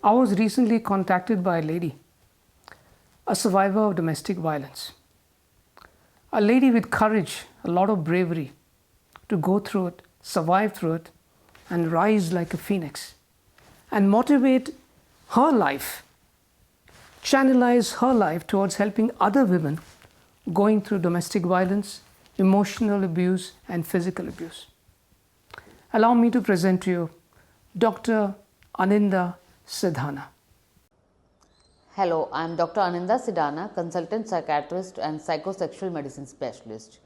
I was recently contacted by a lady, a survivor of domestic violence. A lady with courage, a lot of bravery to go through it, survive through it, and rise like a phoenix and motivate her life, channelize her life towards helping other women going through domestic violence, emotional abuse, and physical abuse. Allow me to present to you Dr. Aninda Sidhana. Hello, I am Dr. Aninda Sidhana, consultant psychiatrist and psychosexual medicine specialist.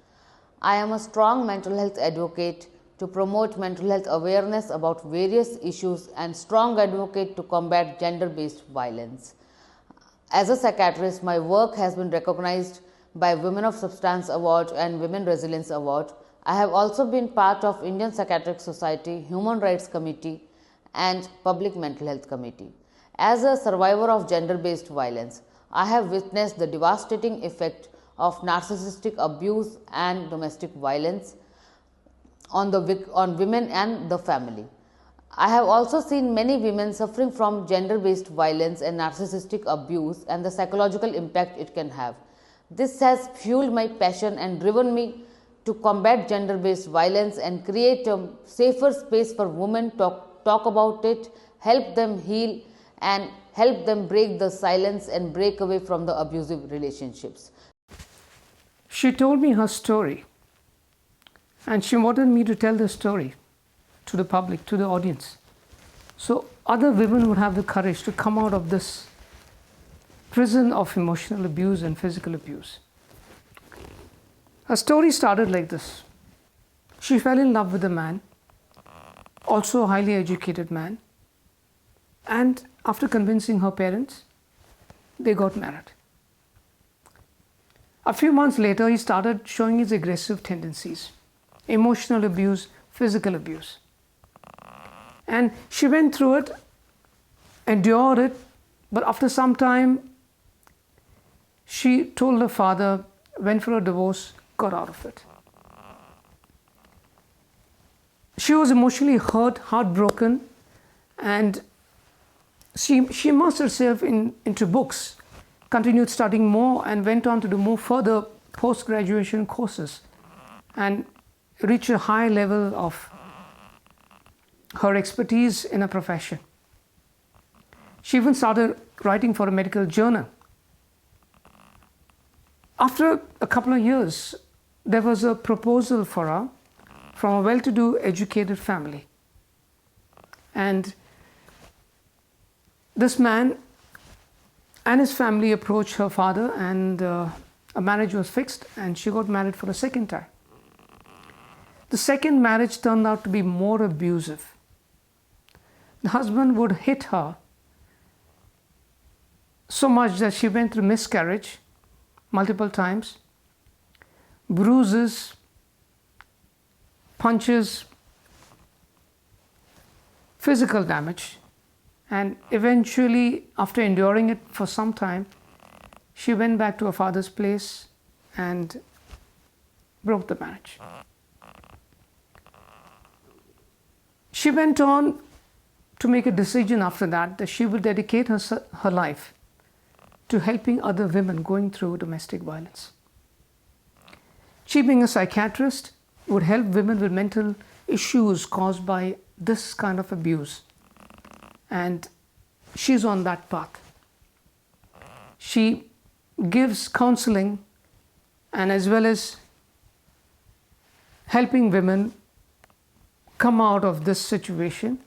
I am a strong mental health advocate to promote mental health awareness about various issues and strong advocate to combat gender-based violence. As a psychiatrist, my work has been recognized by Women of Substance Award and Women Resilience Award. I have also been part of Indian Psychiatric Society, Human Rights Committee and Public Mental Health Committee. As a survivor of gender-based violence, I have witnessed the devastating effect of narcissistic abuse and domestic violence on women and the family. I have also seen many women suffering from gender-based violence and narcissistic abuse and the psychological impact it can have. This has fueled my passion and driven me to combat gender-based violence and create a safer space for women to talk about it, help them heal, and help them break the silence and break away from the abusive relationships. She told me her story, and she wanted me to tell the story to the public, to the audience, so other women would have the courage to come out of this prison of emotional abuse and physical abuse. Her story started like this. She fell in love with a man, also a highly educated man, and after convincing her parents, they got married. A few months later, he started showing his aggressive tendencies, emotional abuse, physical abuse. And she went through it, endured it, but after some time, she told her father, went for a divorce, got out of it. She was emotionally hurt, heartbroken, and she immersed herself into books, continued studying more, and went on to do more further post-graduation courses and reach a high level of her expertise in a profession. She even started writing for a medical journal. After a couple of years, there was a proposal for her from a well-to-do, educated family. And this man and his family approached her father, and a marriage was fixed, and she got married for a second time. The second marriage turned out to be more abusive. The husband would hit her so much that she went through miscarriage multiple times, bruises, punches, physical damage, and eventually, after enduring it for some time, she went back to her father's place and broke the marriage. She went on to make a decision after that she would dedicate her life to helping other women going through domestic violence. She, being a psychiatrist, would help women with mental issues caused by this kind of abuse. And she's on that path. She gives counseling and as well as helping women come out of this situation.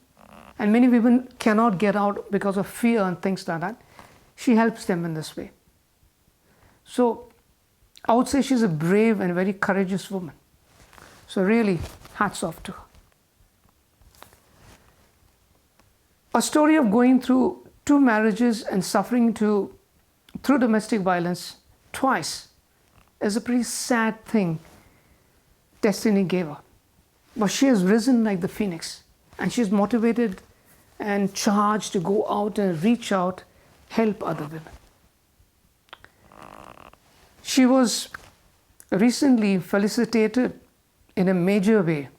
And many women cannot get out because of fear and things like that. She helps them in this way. So I would say she's a brave and very courageous woman. So really, hats off to her. A story of going through 2 marriages and suffering through domestic violence twice is a pretty sad thing destiny gave her. But she has risen like the phoenix, and she's motivated and charged to go out and reach out, help other women. She was recently felicitated in a major way.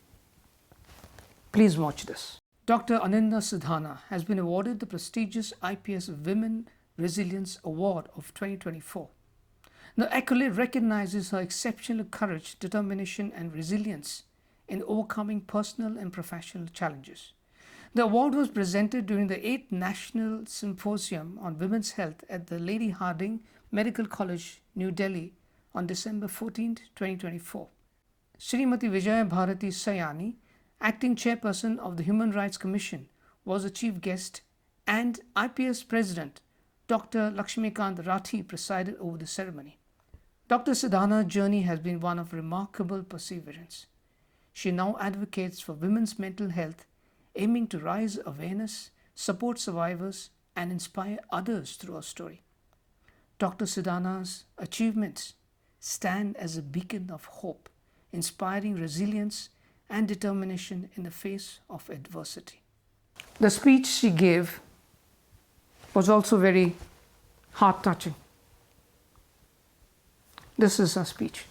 Please watch this. Dr. Aninda Sidhana has been awarded the prestigious IPS Women Resilience Award of 2024. The accolade recognizes her exceptional courage, determination, and resilience in overcoming personal and professional challenges. The award was presented during the 8th National Symposium on Women's Health at the Lady Hardinge Medical College, New Delhi on December 14, 2024. Srimati Vijaya Bharati Sayani, Acting Chairperson of the Human Rights Commission, was the chief guest, and IPS President Dr. Lakshmikant Rathi presided over the ceremony. Dr. Sidhana's journey has been one of remarkable perseverance. She now advocates for women's mental health, aiming to raise awareness, support survivors, and inspire others through her story. Dr. Sidhana's achievements stand as a beacon of hope, inspiring resilience and determination in the face of adversity. The speech she gave was also very heart-touching. This is her speech.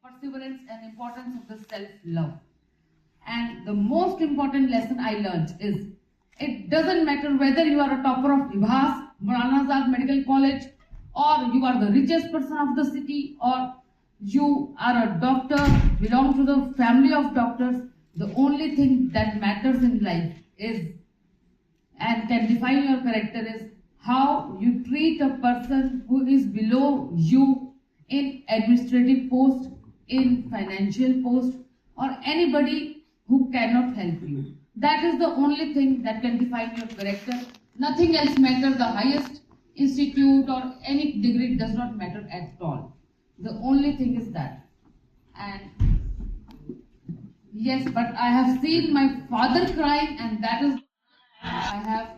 Perseverance and importance of the self-love. And the most important lesson I learned is it doesn't matter whether you are a topper of IBHAS, Maulana Azad Medical College, or you are the richest person of the city, or you are a doctor, belong to the family of doctors. The only thing that matters in life is, and can define your character, is how you treat a person who is below you in administrative post, in financial post, or anybody who cannot help you. That is the only thing that can define your character. Nothing else matters. The highest institute or any degree does not matter at all. The only thing is that. And yes, but I have seen my father crying, and that is I have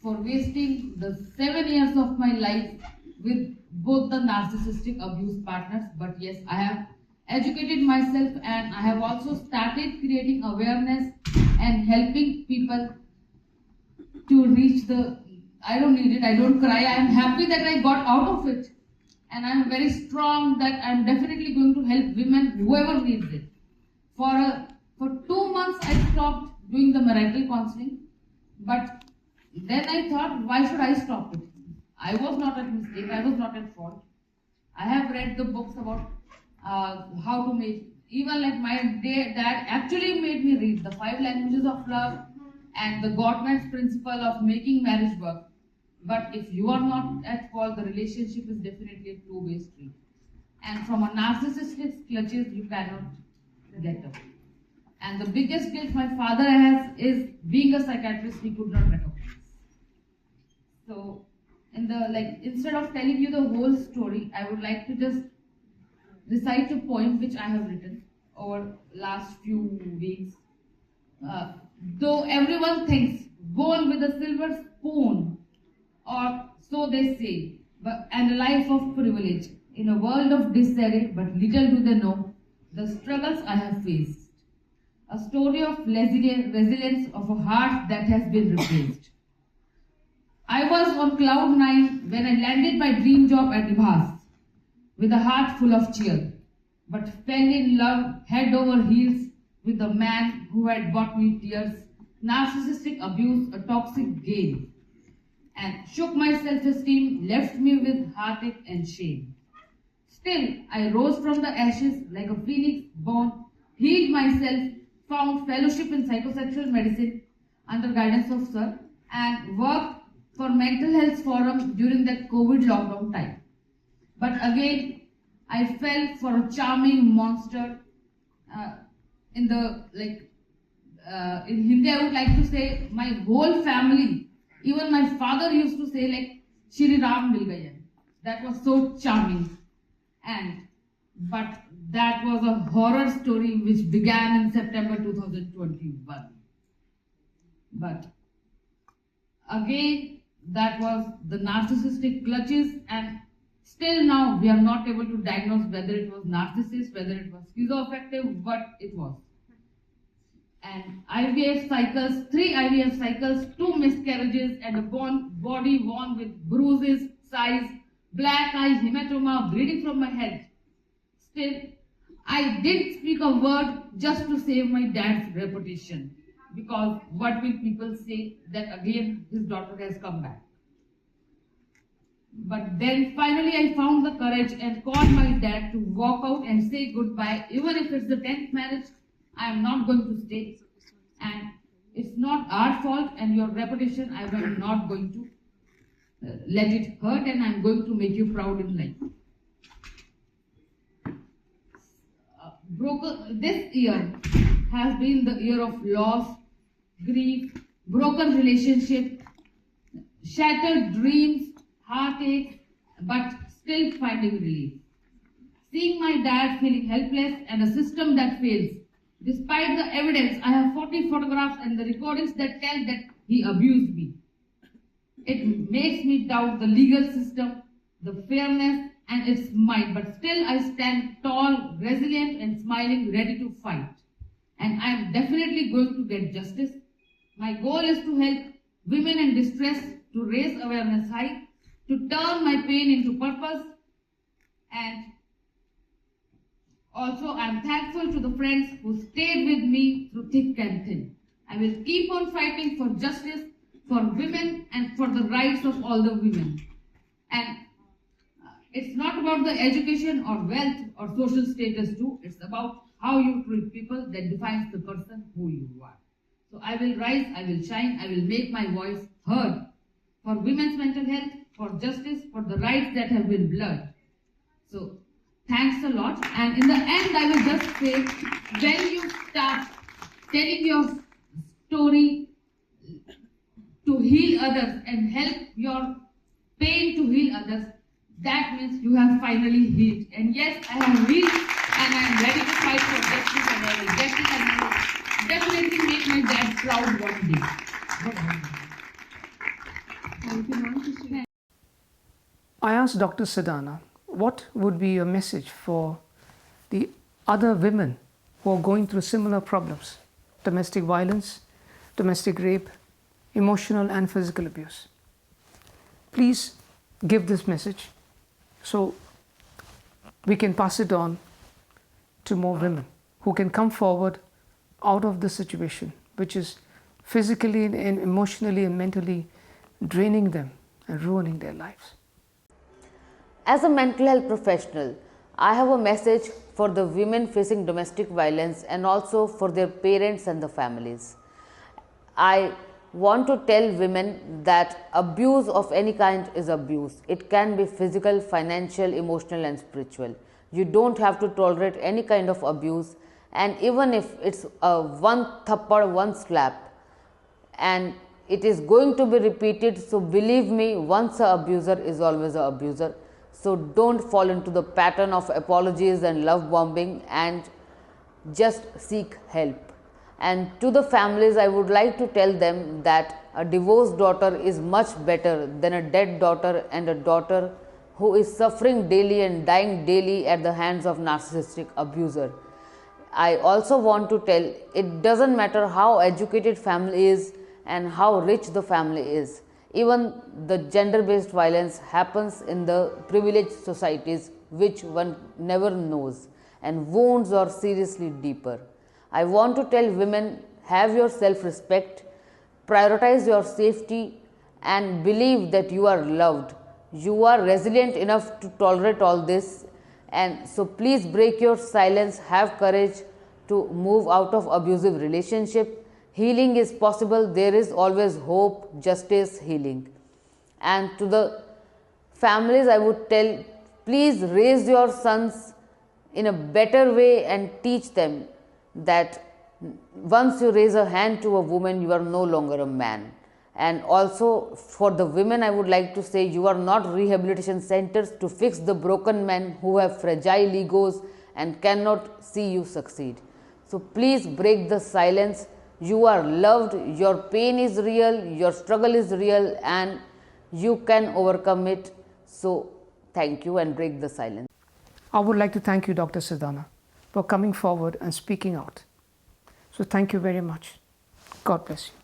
for wasting the 7 years of my life with both the narcissistic abuse partners. But yes, I have educated myself, and I have also started creating awareness and helping people to reach the, I don't need it, I don't cry, I am happy that I got out of it, and I am very strong that I am definitely going to help women, whoever needs it. For 2 months I stopped doing the marital counseling, but then I thought, why should I stop it? I was not at mistake, I was not at fault. I have read the books about how to make, even like my dad actually made me read the 5 languages of love and the Gottman's principle of making marriage work. But if you are not at fault, the relationship is definitely a two-way street. And from a narcissistic clutches, you cannot get up. And the biggest guilt my father has is being a psychiatrist, he could not recognize. So, instead of telling you the whole story, I would like to just recite a poem which I have written over last few weeks. Though everyone thinks born with a silver spoon, or so they say, and a life of privilege, in a world of disarray, but little do they know the struggles I have faced. A story of resilience of a heart that has been replaced. I was on cloud 9 when I landed my dream job at IBHAS with a heart full of cheer, but fell in love head over heels with the man who had bought me tears, narcissistic abuse, a toxic game, and shook my self-esteem, left me with heartache and shame. Still, I rose from the ashes like a phoenix born, healed myself, found fellowship in psychosexual medicine under guidance of Sir, and worked for Mental Health Forum during that COVID lockdown time. But again, I fell for a charming monster. In Hindi, I would like to say my whole family, even my father used to say like Shri Ram mil gaye. That was so charming. But that was a horror story which began in September 2021. But again, that was the narcissistic clutches, and still now we are not able to diagnose whether it was narcissist, whether it was schizoaffective, what it was. And IVF cycles, 3 IVF cycles, 2 miscarriages, and a body worn with bruises, size, black eye, hematoma, bleeding from my head. Still, I didn't speak a word just to save my dad's reputation. because what will people say that again his daughter has come back. But then finally I found the courage and called my dad to walk out and say goodbye. Even if it's the 10th marriage, I am not going to stay. And it's not our fault, and your reputation I am not going to let it hurt, and I am going to make you proud in life. This year has been the year of loss, grief, broken relationship, shattered dreams, heartache, but still finding relief. Seeing my dad feeling helpless and a system that fails. Despite the evidence, I have 40 photographs and the recordings that tell that he abused me. It makes me doubt the legal system, the fairness, and its might, but still I stand tall, resilient, and smiling, ready to fight. And I am definitely going to get justice. My goal is to help women in distress, to raise awareness high, to turn my pain into purpose, and also I am thankful to the friends who stayed with me through thick and thin. I will keep on fighting for justice, for women, and for the rights of all the women. And it's not about the education or wealth or social status too. It's about how you treat people that defines the person who you are. So I will rise, I will shine, I will make my voice heard for women's mental health, for justice, for the rights that have been blurred. So thanks a lot. And in the end, I will just say, when you start telling your story to heal others and help your pain to heal others, that means you have finally healed. And yes, I have healed, and I am ready to fight for justice, and I will get it, and I will definitely make my dad proud one day. Thank you, ma'am. I asked Dr. Sidhana, what would be your message for the other women who are going through similar problems? Domestic violence, domestic rape, emotional and physical abuse. Please give this message so we can pass it on to more women who can come forward out of the situation, which is physically and emotionally and mentally draining them and ruining their lives. As a mental health professional, I have a message for the women facing domestic violence and also for their parents and the families. I want to tell women that abuse of any kind is abuse. It can be physical, financial, emotional and spiritual. You don't have to tolerate any kind of abuse, and even if it's one thappad, one slap, and it is going to be repeated, so believe me, once an abuser is always an abuser. So don't fall into the pattern of apologies and love bombing, and just seek help. And to the families, I would like to tell them that a divorced daughter is much better than a dead daughter and a daughter who is suffering daily and dying daily at the hands of narcissistic abuser. I also want to tell, it doesn't matter how educated family is and how rich the family is. Even the gender-based violence happens in the privileged societies, which one never knows, and wounds are seriously deeper. I want to tell women, have your self-respect, prioritize your safety, and believe that you are loved. You are resilient enough to tolerate all this, and so please break your silence, have courage to move out of abusive relationship. Healing is possible, there is always hope, justice, healing. And to the families, I would tell, please raise your sons in a better way and teach them that once you raise a hand to a woman, you are no longer a man. And also for the women, I would like to say, you are not rehabilitation centers to fix the broken men who have fragile egos and cannot see you succeed. So please break the silence. You are loved, your pain is real, your struggle is real, and you can overcome it. So thank you, and break the silence. I would like to thank you, Dr. Sidhana, for coming forward and speaking out. So thank you very much. God bless you.